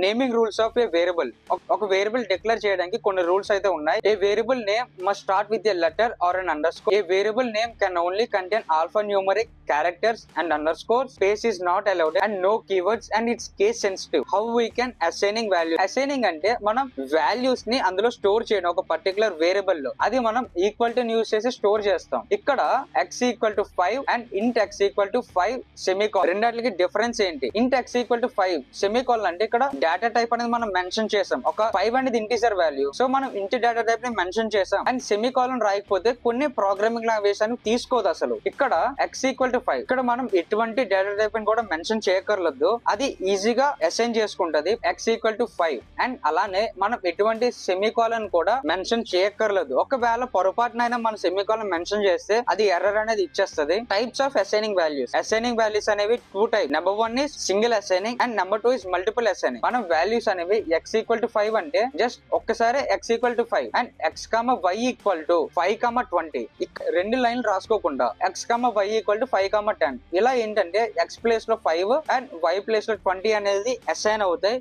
Naming rules of a variable. ఒక variable declare చేయడానికి కొన్ని రూల్స్ అయితే ఉన్నాయి. A variable name must start with a letter or an underscore. A variable name can only contain alphanumeric characters and underscore. Space is not allowed and no keywords and it's case sensitive. How we can assigning value? Assigning అంటే మనం values ని అందులో store చేయడం ఒక particular variable లో. అది మనం equal to use చేసి స్టోర్ చేస్తాం. ఇక్కడ x equal to 5 and int x equal to 5 semicolon. రెండాటికి డిఫరెన్స్ ఏంటి? Int x equal to 5 semicolon అంటే ఇక్కడ డేటా టైప్ అనేది మనం మెన్షన్ చేసాం. ఒక 5 అనేది ఇంటిజర్ వాల్యూ, సో మనం ఇంటి డేటా టైప్ ని మెన్షన్ చేసాం. అండ్ సెమీకోలన్ రాయకపోతే కొన్ని ప్రోగ్రామింగ్ లాంగ్వేజ్ అని తీసుకోదు అసలు. ఇక్కడ x ఈక్వల్ టు 5 ఇక్కడ మనం ఎటువంటి డేటా టైప్ కూడా మెన్షన్ చేయక్కర్లేదు, అది ఈజీగా అసైన్ చేసుకుంటది x ఈక్వల్ టు 5. అండ్ అలానే మనం ఎటువంటి సెమీకోలన్ కూడా మెన్షన్ చేయక్కర్లేదు. ఒకవేళ పొరపాటునైనా మనం సెమీకోలన్ మెన్షన్ చేస్తే అది ఎర్రర్ అనేది ఇచ్చేస్తుంది. Types of assigning values. Assigning values అనేవి 2 type. Number 1 is single assigning and number 2 is multiple assigning. మనం వాల్యూస్ అనేవి x ఈక్వల్ టు 5 అంటే జస్ట్ ఒక్కసారి x equal to 5 and x y equal to 5, 20 రెండు లైన్లు రాసుకోకుండా x y ఈక్వల్ టు 5, 10 ఇలా ఏంటంటే x place లో 5 అండ్ y ప్లేస్ లో 20 అనేది అసైన్ అవుతాయి.